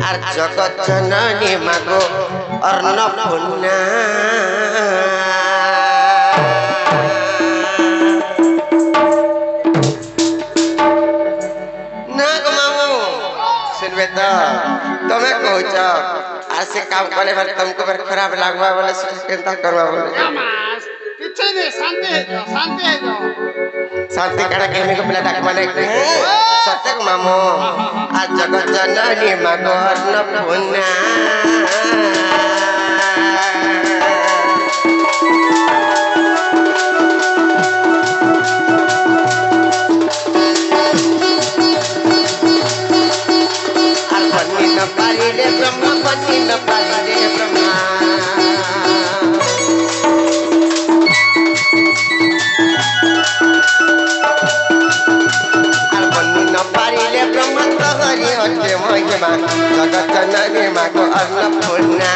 আর জগৎ জননী মাগো অন্নপূর্ণা না গো মামু শুনবে তো তুমি কହୁଛ আর সে কাম করে বারে तुमको बार खराब लागबा बोले चिंता करबा बोले किछे नहीं शांति है जाओ शांति करा केमी को पिला डाक माने सत्य को मामू आज जगत जननी मागो अन्नपूर्णा আর बनी न पारी रे ब्रह्मा बनी न पारी रे ब्रह्मा जगत जननी मागो अन्नपूर्णा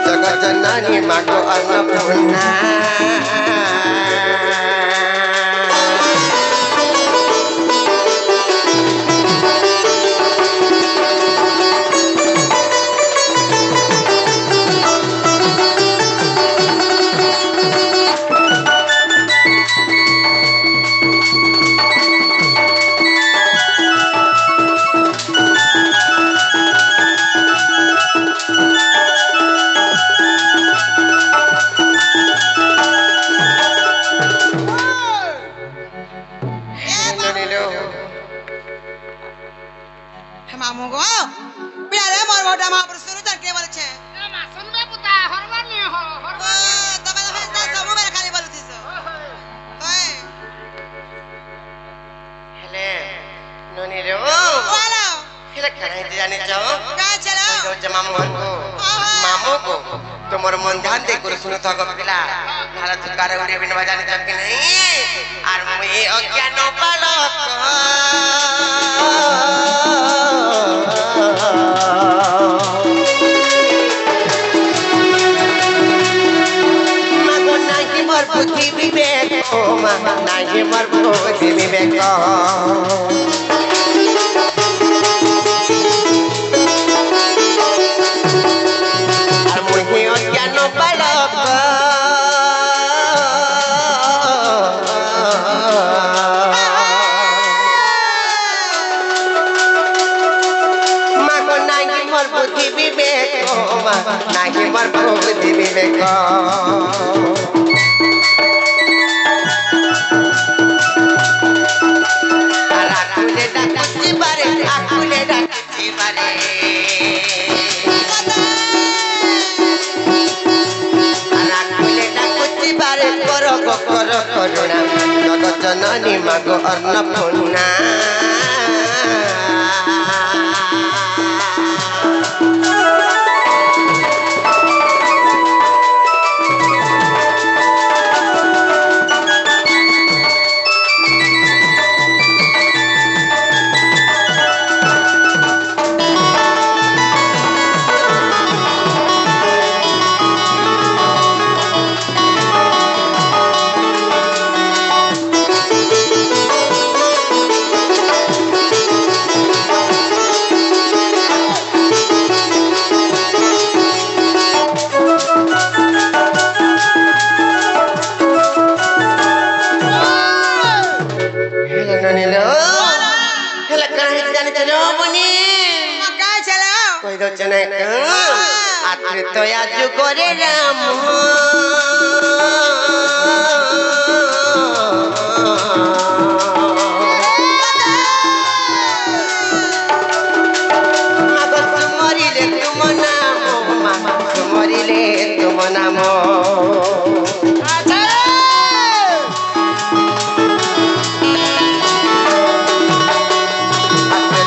जगत जननी मागो अन्नपूर्णा मामू गो बिराले मोर मोटा मा पर सुरु तन के बोले छे ए मा सुनबे पुता हरबार नहीं हो हरबार तबे तो फेस्ता सब मेरे खाली बोलुथिस ओए हेले ननी रे ओ वाला हेले कहां जाने जाओ का चलो तो जमा मामू को तुम्हारे मन ध्यान दे कर सुनो तो पिला नाला तुकारे उड़े बिन बजाने चल के नहीं और मैं अज्ञान बालक मागो नाही मोर बुद्धि विवेक ओ मा नाही मोर बुद्धि विवेक ज्ञान बालक मागो नाही मोर बुद्धि विवेक नाही मोर बुद्धि विवेक आकुले डाकुची बारे आकुले डाकुची बारे करुणा जगत जननी मागो अन्नपूर्णा तो आज करे राम मरिले तुम नाम मरिले तुम नाम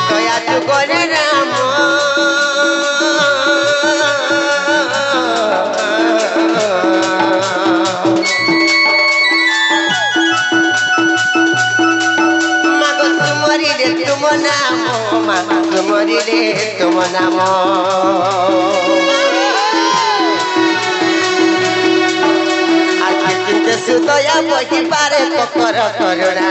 तो आज करे राम मरिले तुम नाम आज चिंता সুদয়া বহি পারে ককর করুণা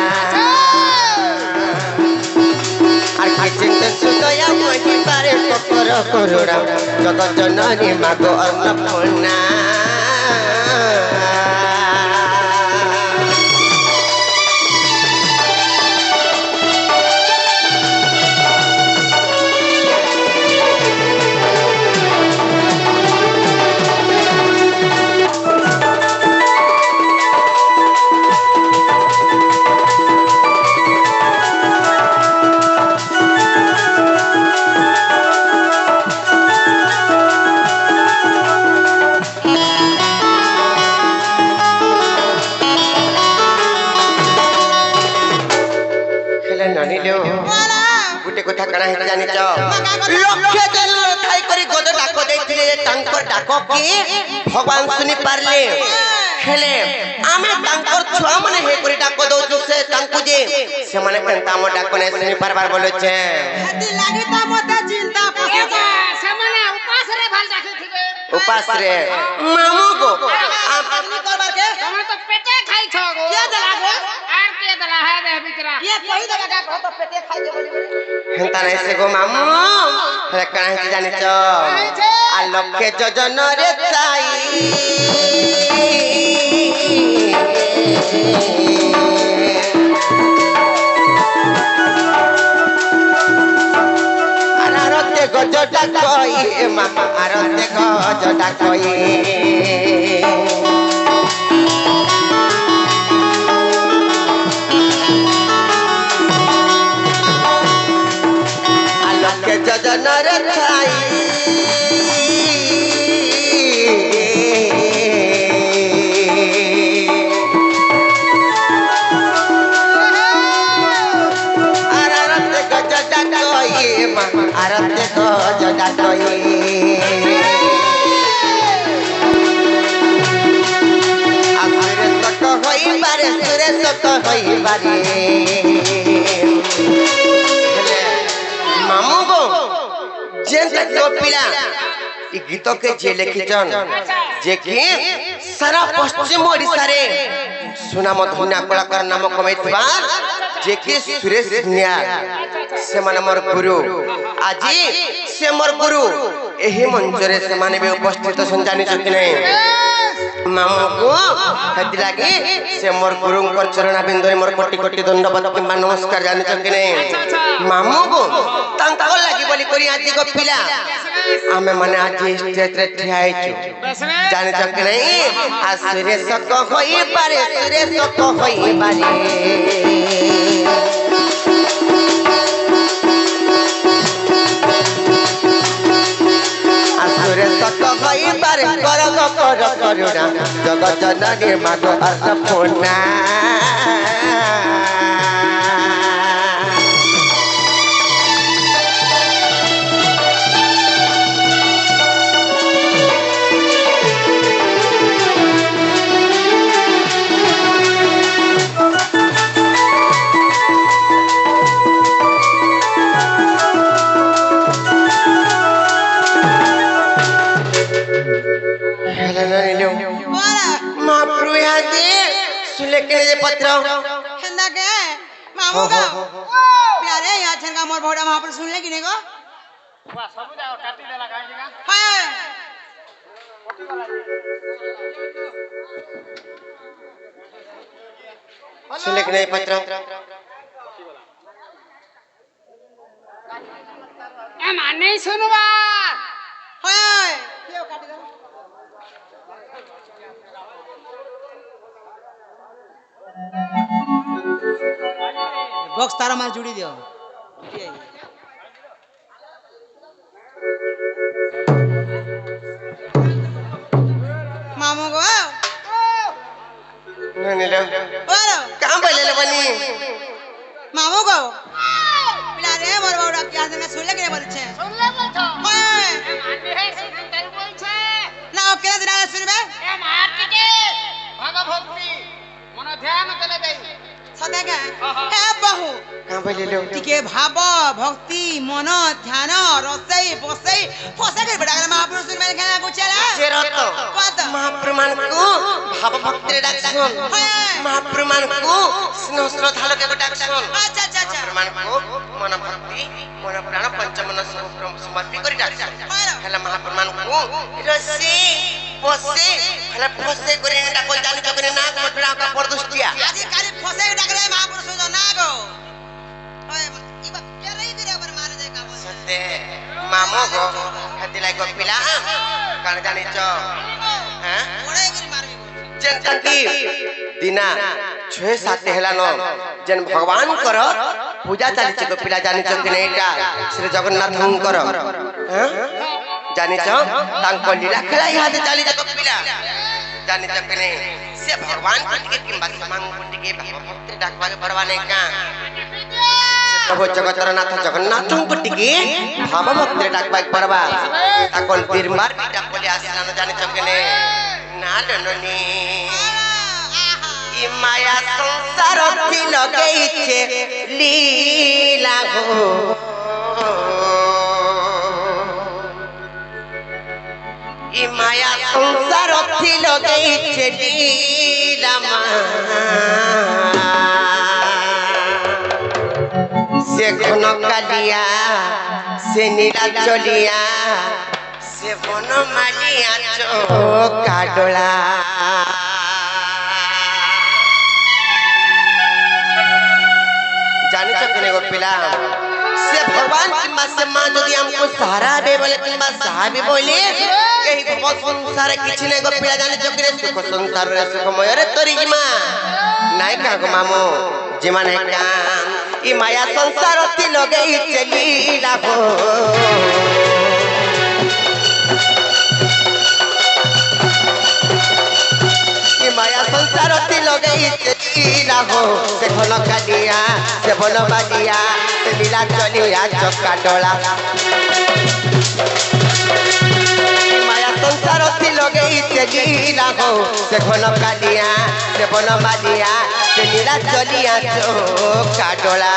আর কিচিন্তে সুদয়া বহি পারে ককর করুণা জগৎ জননী মাগো অন্নপূর্ণা गोटे कथा कणा है जानिच लक्ष्य जन थाई करी गद डाक देथिले तांकर डाक के भगवान सुनि पारले हेले आमे तांकर छुआ माने हे करी डाक दउछु से तांकु जे से माने केनता हम डाक ने सुनि पारबार बोले छे हती लागि त मते चिंता पके से माने उपास रे भाल जाके थिबे उपास रे मामू को आप आदमी करबार के તમે તો પેટે ખાઈ છો ગો के दला गो આર કે દલા હે દે बिचरा ये कोई दला का घर तो पेटे खाई दे बोली हेनता नै से गो मामू हेले कणा है जानिच आ लक्ष्य जजन रे चाई आरते गजटा कई मा आरते गजटा कई आलोक जजन रे खाई आरते गजटा कई मा आरते गजटा कई आखिर तक होई बारे सुरे तक होई बारे मामू को जेन तक लो पिला ई गीत के जे लिखिजन जे कि सारा पश्चिम ओडिसा रे सुनाम धन्या कलाकार नाम कमेइतबा जे कि सुरेश न्या से माने मोर गुरु आजी से मोर गुरु एही मंच रे से माने बे उपस्थित सन जानि छथि नै मामू को हति लागी से मोर गुरु कर चरण बिंदु रे मोर कोटि कोटि दंडवत किंबा नमस्कार जानि छथि नै मामू को तांका लागी बोली करी आजी को पिला आमे माने आजी स्टेज रे ठियाई छु जानि छथि नै आ सुरेश को होई पारे सुरेश को होई पारे सुरेश को होई पारे कर करुणा जगत जननी मागो अन्नपूर्णा महाप्रभु यहाँ दे सुले के जे पत्र हेंदा के मामू का प्यारे यहाँ छनका मोर भोड़ा महापुर सुन ले किने को वा सब जाओ काटी देला काहे जगह हाय सुले के पत्र ए माने सुनवा हाय केओ काटी दो बॉक्स तारा मार जुड़ी दियो मामू को नहीं ले बोलो कहां पे ले बनी मामू को पिला रे मोर बाउडा क्या संगे सुन ले के बोल छे सुन ले बोल छो हाय ए माने है सुन तेरे बोल छे ना ओके दिना सुनबे ए मार के भाग भक्ति मन ध्यान चले गई ସଦାକା ହେ ବହୁ କାଁ ବୋଲିଲୁ ଟିକେ ଭାବ ଭକ୍ତି ମନ ଧ୍ୟାନ ରୋଷେଇ ବସେଇ ଫସେ କରି ବେଟା ମହାପୁରୁଷ ମାନେ ଖାନା ଗୁଚାଲା চেরত কত মহাপ্রমাণকু ভাব ভক্তিরে ডাকছন মহাপ্রমাণকু স্নেহ শ্রদ্ধা লগে ডাকছন আচ্ছা আচ্ছা আচ্ছা মহাপ্রমাণকু মন ভক্তি মন প্রাণ পঞ্চমন সমর্পি করে ডাকছন হেলা মহাপ্রমাণকু রসে বসে হেলা ফসে করে ডাক জানি তো করে না কোটরা কা পরদুষ্টিয়া আজি কালি ফসে ডাকরে মহাপুরুষ না গো ওই ইবা কেরাই করে আবার মারে যায় কাবো সতে মামো গো হাতি লাগো পিলা কান জানিছ হ্যাঁ ওড়াই করে মারবি যেনতা কি দিনা 6-7 হেলানো যেন ভগবান কর পূজা চালিছে গো পিলা জানিছ কি নেইটা শ্রী জগন্নাথঙ্কর হ্যাঁ জানিছ তাঙ্ক লীলা খেলাই হাতে চালিছে গো পিলা জানিছ কি নেই সে ভগবান কে কিংবা সমাং কে ভক্তি ডাকবাকে পড়বা নাই কা প্রভু জগতর নাথ জগন্নাথঙ্ক টিকে ভাব ভক্তি ডাকবাকে পড়বা তাকন তিরমার বিটা বলে আসলানো জানিছ কি নেই না লননি ই মায়া সংসার কি লগেইছে লীলা গো ই মায়া সংসার কি লগেইছে লীলা মা সে ঘন কালিয়া সে নীলা চলিয়া সে বন মালিয়া কাডলা জানিছ কিনে গো পিলা সে ভগবান কিংবা সে মা যদি আমকো সারা বে বলে কিংবা সাহাবি বলে এই ভব সংসার কিছু নেই গো পিলা জানিছ কিনে সুখ সংসার রে সুখময় রে তরি মা নাই কা গো মামু জিমানে কা ই মায়া সংসার তি লগেই চলি লাভ মায়া সংসার তি লগেই চলিলা হো সে ঘন কালিয়া সে বন বালিয়া সে লীলা চলিয়া চকা ডলা মায়া সংসার তি লগেই চলিলা হো সে ঘন কালিয়া সে বন বালিয়া সে লীলা চলিয়া চকা ডলা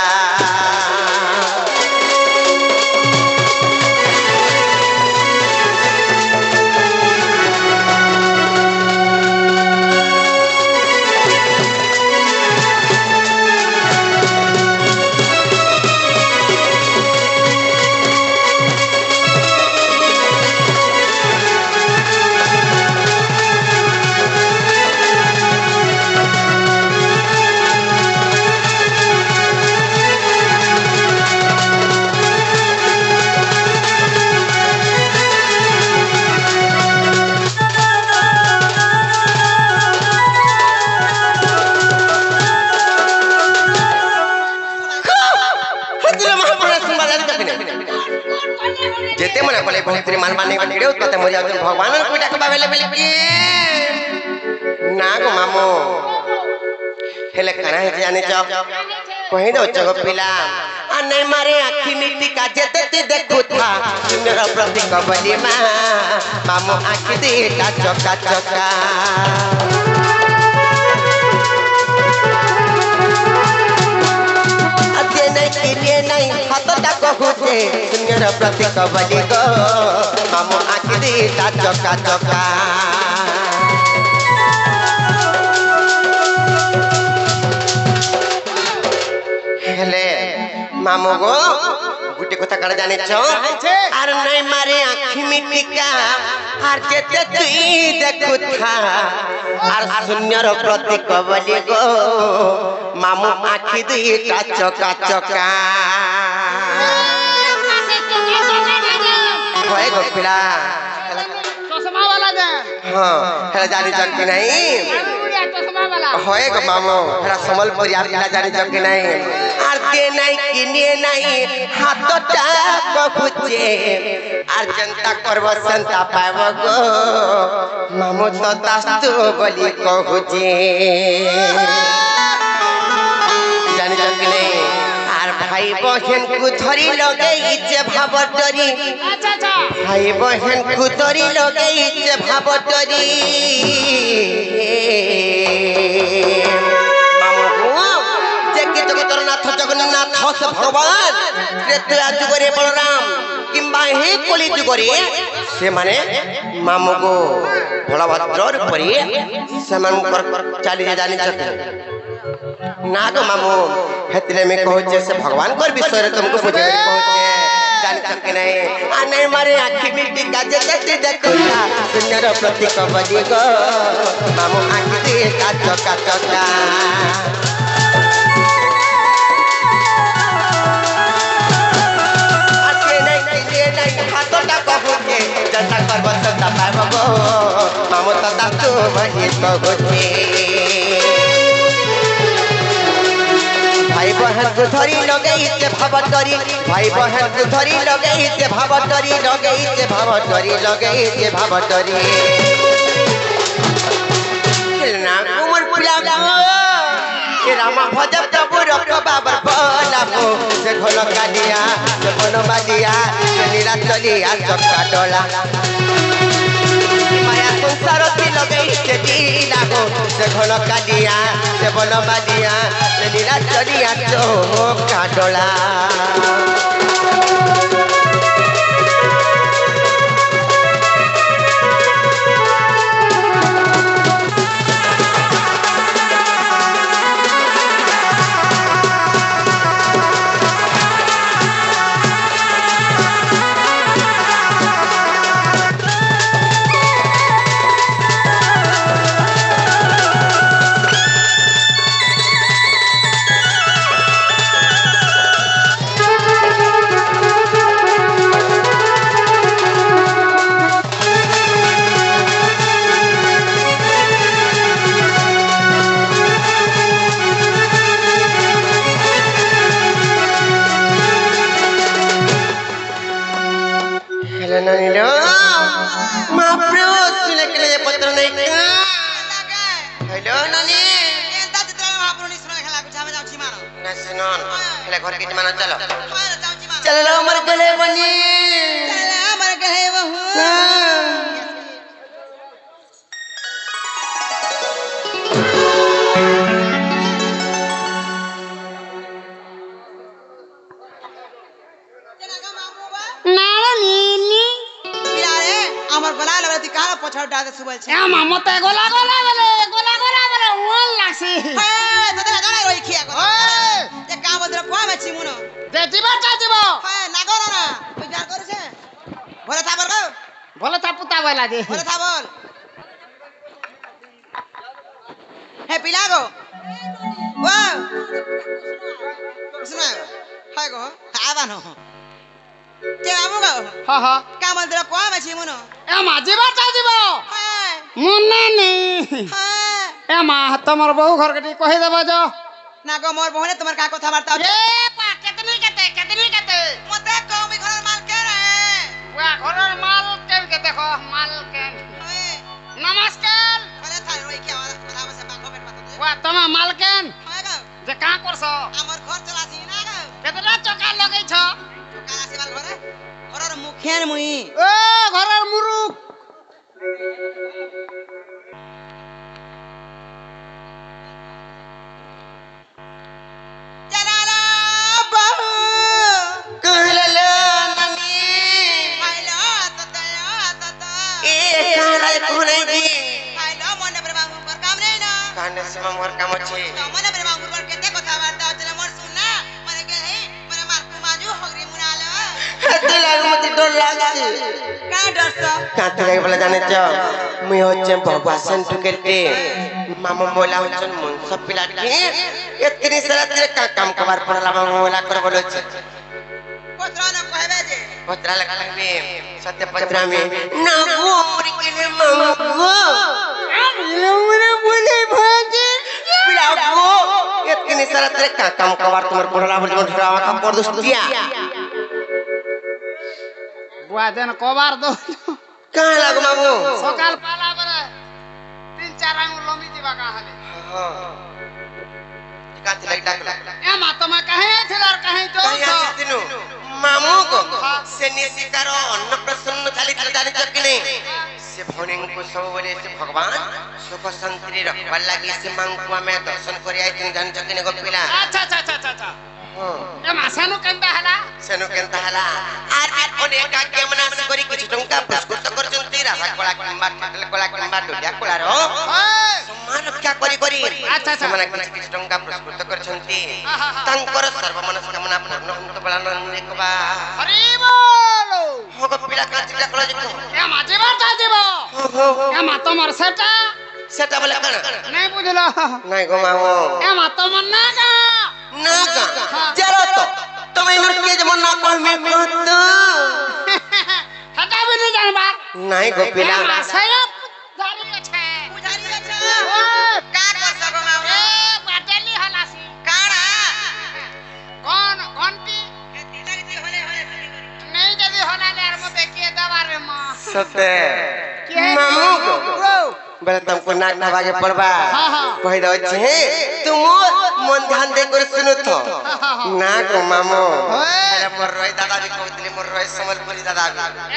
जेते मना कोले भक्ति मान माने गडे उत्पत्ति मरि जाउछन भगवान को डाकबा बेले बेले के ना गो मामो हेले कना हे जाने छ कहि दो छ पिला आ नै मारे आखी मिट्टी का जेते ते देखु था सुंदर प्रति कबली मा मामो आखी देता चका चका नहीं हाथ तक हुजे सुंदर प्रति कबली गो मामो आखि देता चका चका हेले मामो गो गुटे কথা কাটা জানিছ আর নাই মারে আখি মিটিকা আর যেতে তুই দেখুথা আর শূন্যর প্রতি কবলি গো মামু আখি দুইটা চকা চকা হয় গো পিলা चश्मा वाला दे हाँ हेला जानी जग की नहीं चश्मा वाला होए गो मामो हेला समलपुरी आ पिला जानी जग की नहीं আর দে নাই কিনে নাই হাতটা কহুচে আর জনতা করব সন্তা পাব গো মামু তো তাস্তু বলি কহুচে জানি জগ কি नहीं আর ভাই বহেন কু ধরি লগেইছে ভাবটরি अच्छा अच्छा ভাই বহেন কু ধরি লগেইছে ভাবটরি মামু ଜଗନ୍ନାଥ ସେ ଭଗବାନ ତ୍ରେତୟା ଯୁଗରେ ବଳରାମ କିମ୍ବା ଏହି କଳି ଯୁଗରେ ସେମାନେ ମାମୁକୁ ବଳଭଦ୍ର ରୂପରେ ସେମାନଙ୍କର ଚାଲି ଜାଣିଛନ୍ତି ନା ତ ମାମୁ ହେତିରେ ମୁଁ କହୁଛେ ସେ ଭଗବାନଙ୍କର ବିଷୟରେ ତୁମକୁ ବୁଝେଇ କହୁଛେ ଜାଣିଛ କି ନାହିଁ ଆନେ ମାରେ ଆଖି ବିଟି କାଜେ କାଜେ ଦେଖୁଲା ସୁନ୍ଦର ପ୍ରତୀକ ବଦିଗ ମାମୁ ଆଖି দিয়ে କାଚ କାଚକା जनता कर बसता पाबो गो मामो त तातु मही तो गोचे भाई बहन को धरी लगई के भाव तरी भाई बहन को धरी लगई के भाव तरी लगई के भाव तरी लगई के भाव तरी ना कुमार पिला के रामा भजब तब रख बाबर बनाबो से घोल कालिया से बन बादिया से नीला चलिया चक्का डोला माया संसार की लगई के दीला गो से घोल कालिया से बन बादिया से नीला चलिया चक्का डोला चलो मर गले बनी मर गए बहू আমার গলা লাগতি কার পছড় ডাকে সুবল ছে মামো তো গোলা ওল লাগছে হ্যাঁ তোদের জানা রই খিয়া কর এ কাম বদরে কোয়া মাছি মুনো যে জীবন চাইব হ্যাঁ না করো না তুই যা করছে বলে থাবর গো বলে তা পুতা বলা যে বলে থাবল হে পিলা গো ও শুনা হাই গো আবানো কে আমু গো হ হ কাম বদরে কোয়া মাছি মুনো এ মা জীবন চাইব হ্যাঁ মনে নেই হ্যাঁ এ মা তোমার বউ ঘর কেটে কহে দেব যা না গো মোর বহনে তোমার কা কথা বার্তা এ পা কেতনি কেতে মতে কমি ঘরের মাল কে রে ওয়া ঘরের মাল কেন কে দেখো মাল কেন নমস্কার বলে থাই রই খিয়া কথা বসে পা খবের পাতা ওয়া তোমার মাল কেন হ্যাঁ গো যে কা করছ আমার ঘর চলাছি না গো কেতটা চকা লগাইছ কালা সেবাল ঘরে ঘরের মুখিয়ান মুই ও ঘরের মুরুক চলালা বহু कहला ननी হাইলো তত ए कहला कोने दी হাইলো মনে প্রেমা মুর কাম রে না काने से मोर काम अछि মনে প্রেমা মুর কেতে কথা বার্তা হচ্ছে মোর শুননা মনে কে হে মনে মার কুমাজু হগরি মুনালো हेते लाग मते डर लागछि কা ডরছ काते लाग बोला जाने छ मुई होचे बाबा संतु केते मामा मोला होचन मन सब पिला के एतनी सारा तेरे का काम कबार पड़ला मामा मोला कर बोलो छ পত্র না কইবে যে पत्रा लगबे सत्य पत्रा में ना गोर के ले मामा गो हमरे बोले भाजे पिला गो एतनी सारा तेरे का काम कबार तुम्हार पड़ला बोल ड्रामा का कर दोस्तिया বুয়া দেন কবার দো कहां लागो मामू সকাল পালা বলে 3-4 আঙ্গুল লমি দিবা কা হলে काते लाग डाक এ মা তোমা কাহে ছিলার কাহে তো कहिया दिनु मामू को से निशिकार अन्न प्रसन्न खाली जाने चकने से भौनिंग को सब बोले से भगवान सुख शांति रखवार लागि से मांग को हमें दर्शन करिया जाने चकने गपिला আচ্ছা আচ্ছা আচ্ছা আচ্ছা ଏ ମାସନୁ କେନ୍ତା ହେଲା ସେନୁ କେନ୍ତା ହେଲା ଆର ଅନେକ କେମନାସ କରି କିଛି ଟଙ୍କା ପୁରସ୍କୃତ କରିଛନ୍ତି ରାଧା କଳା କିମ୍ବା ଠାଟଲ କଳା କିମ୍ବା ଡୋଡିଆ କଳାର ସମ୍ମାନ ରକ୍ଷା କରି କରି ସେମାନେ କିଛି କିଛି ଟଙ୍କା ପୁରସ୍କୃତ କରିଛନ୍ତି ତାଙ୍କର ସର୍ବମନସ୍କାମନା ପୂର୍ଣ୍ଣ ହୁଅନ୍ତୁ ବଳାନନ୍ଦେ କବା ହରି ବୋଲ ହୋ ପିଲା କାଚିଟା କଳା ଯିବ ଏ ମାଜିବାର ତା ଯିବ ଏ ମାତ ମର ସେଟା ବୋଲେ କଣ ନାଇଁ ବୁଝିଲ ନାଇଁ ଗো ମାମୁ ଏ ମାତ ମର ନା କା না যারা তো তুমি মোর কে যেমন না কইমে কত হটা বিনি জানবা নাই গো পিলা মাসায় জারি আছে বুঝারি আছে ওই কা করছ গো মাও এ বাটেলি হলাসি কাড়া কোন ঘন্টি এ দিদারি দি হলে হলে নেই যদি হলালে আর মো দেখিয়ে দেবারে মা সতে কে মামু গো ও বলে तुमको नाक नवागे पड़बा हाँ। कहि दो छे तुम मन ध्यान दे कर सुनो तो ना गो मामू अरे मोर रोय दादा भी कहतली मोर रोय समलपुरी दादा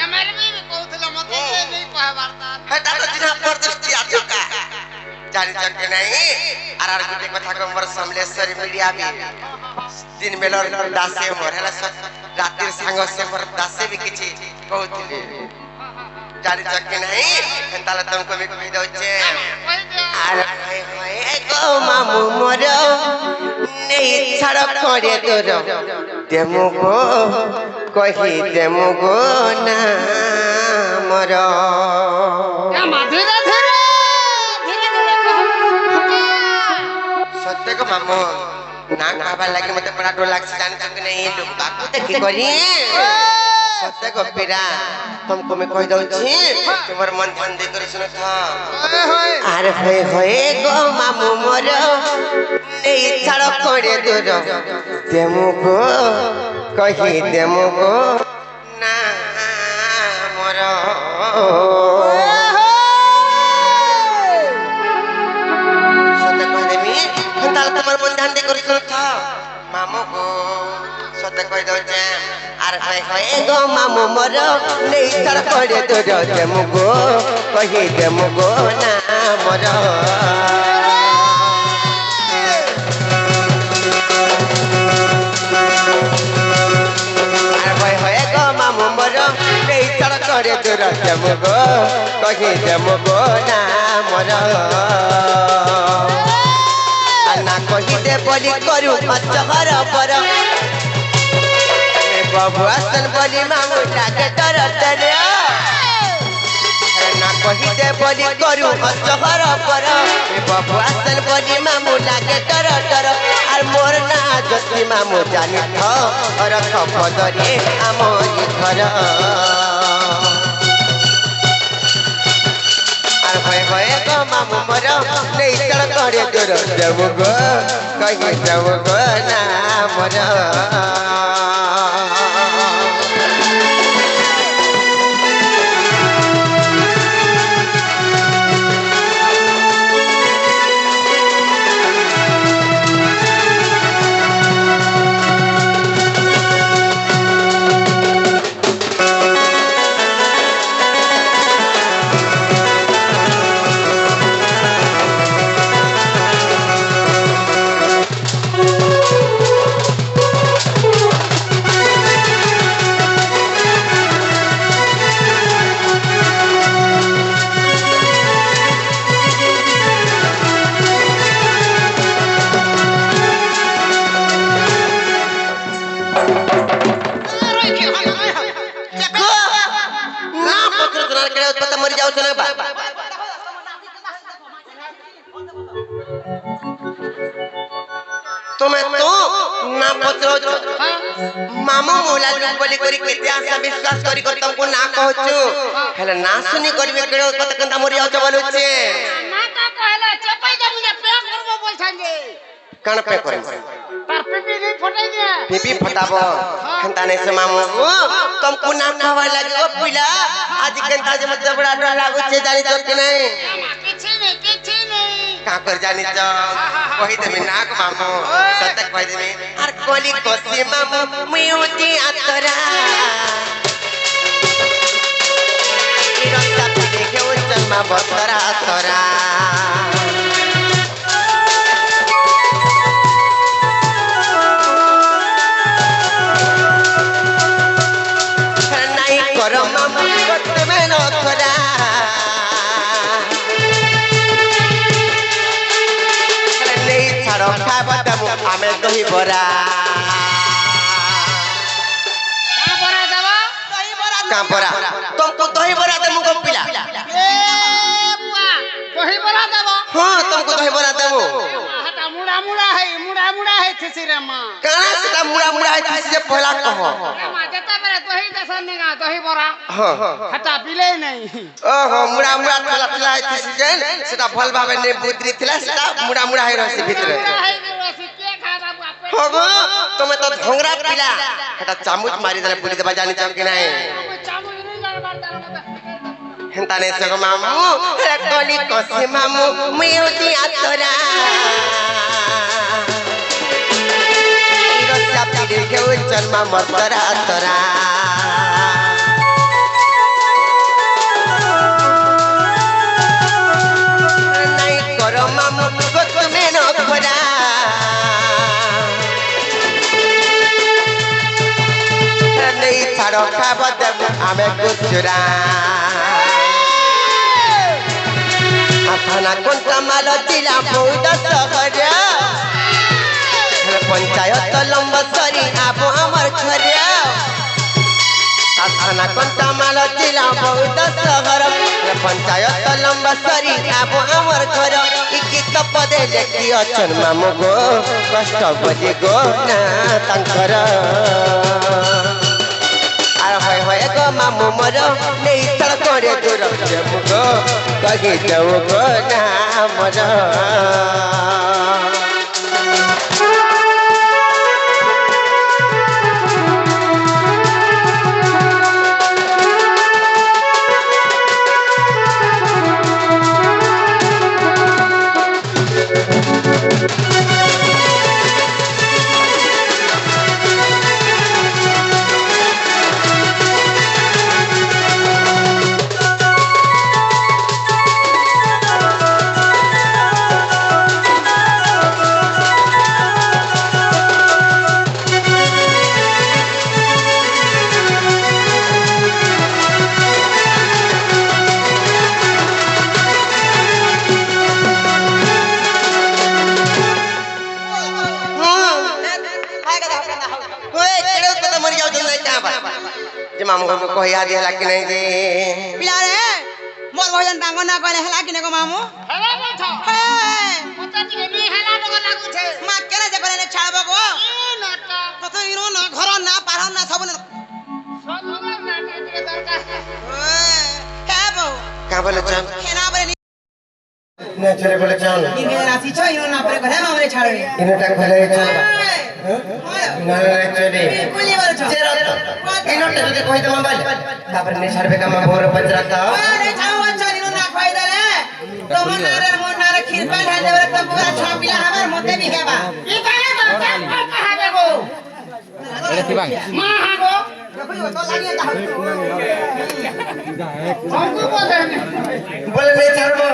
एमएलबी भी कहथलो मते नहीं कहबार तार हटा तो जिना परदस्ती आजो का जानी जके नहीं आर गुटे कथा को मोर समलेश्वरी मीडिया भी दिन बेलर दासे मोर हला रातिर सांग से मोर दासे भी किछि कहतली जानी जके नहीं ताले तुमको भी कहि दो छे कहि दे अरे हाय हाय गो मामू मोर नहीं छड़ करे तोर देमु गो कहि देमु गो ना मोर ए धीरे धीरे धीरे धीरे सत्य को मामू ना खाबा लगे मते बड़ा डर लागछ जान छक नहीं लोग बाकू देखि करी सत्य को पीरा तुमको मैं कहि दउ छी तुम्हार मन ध्यान दे कर सुनो था अरे होय होय गो मामू मोर नहीं छड़ करे तोर देमु गो कहि देमु गो ना मोर सत्य कहि देमी ताल तुम्हार मन ध्यान दे कर सुनो था मामू गो सत्य कहि दउ छे अरे होय होय गो मामू मोर नहीं छड़ करे तोर देमु गो कहि देमु गो ना मोर करे तोर देमु गो कहि देमु गो ना मोर ना कहि दे बोली करू मचहर पर बाबू आसन बोली मामू लागे डर डर ना कहि दे बोली करू मचहर पर बाबू आसन बोली मामू लागे डर डर आर मोर ना जति मामू जानि थ और खपदरे आमोरी घर भय भय गो मामू मोर नहीं चढ़ करे तोर देमु गो कहि देमु गो ना मोर तुम्हें तो ना पचरो मामू मोला बोली करी केते आशा विश्वास करी को तुमको ना कहछु हेले ना सुनी करबे केड़ो कत कंदा मरि आउ बोलु छे ना का कहला चपाई दे मुझे पे करबो बोल छांगे कण पे करे तार पीपी नहीं फटाई दे पीपी फटाबो खंता नहीं से मामू तुमको ना कहवा लागे ओ पिला आज कंता जे मत बड़ा डर लागु छे जानी तो कि नहीं किछि नहीं का कर जानी तो कहि देमी नाक मामू सतक कहि देमी आर कोली कोसी मामू मुयुती आतरा इरता देखे ओ जन्मा बतरा तरा দেবো আমি দহি বরা क्या बरा देबो दही बड़ा কাঁ বরা तुमको दही बरा देबो गो पिला ए बुआ दही बरा देबो हाँ तुमको दही बरा देबो हटा मुड़ा मुड़ा है थिसी रे मां काना सेटा मुड़ा मुड़ा है से पहला कहो ए मां जता बेरे दही देसन निगा दही बरा हाँ हटा पिले नहीं ओहो मुड़ा मुड़ा थला थला है जेन सेटा भल भाबे ने बुद्री थिला सेटा मुड़ा मुड़ा है रहसी भितरे मुड़ा है रसी के खा बाबू आपे हगो तुमे तो झोंगरा पिला सेटा चामुच मारी देले पुली देबा जानी चम कि नाही चामू नहीं लड़ बार तार मत हेंता ने सगो मामू रे कोली कोसे मामू मिउती आतरा रस्सा पिडे के जन्म मतरा तरा नहीं करो मामू को तुम्हें न खोरा नहीं छाड़ो खाबो देबो आमे कुचुरा थाना कोणता माल जिला बौद्ध सहर पंचायत लंबसरी आबो अमर घर थाना कोणता माल जिला बौद्ध सहर पंचायत लंबसरी आबो अमर घर गीत पदे लेखी अछन मामू गो कष्ट बजे गो ना तांकर होय होय गो मामू मोर नहीं तड़ करे दूर जब गो कही जाओ गो ना मोर जे मामू को कहिया दिहला कि नहीं जे पिला रे मोर भजन टांग ना कहले हला कि ने को मामू हेला न छ हे मत टिके नहीं हेला न लागु छे मा केने जे कहले छाड़बो गो ए नटा कत इनो ना घर ना पार ना सब ना सब ना टिके दरकार ओए के बो का बोले चल केना बरे ने चले बोले चल इनके राशि छ इनो ना परे घरे मामरे छाड़े इने टाक भले चल ना ना चले कुली बोल छ इनो टाक के कहि दम बाल तापर ने छाड़बे का मोर बजराता अरे छाव छ इनो ना खाइ दले तो मन ना रे खीर पा ढाल देबे त पूरा छ पिला हमर मते भी हेबा ई काहे तो कहा देबो अरे तिबांग मां हागो देखो तो लागिए ता हमको बोले बोले नहीं छाड़बो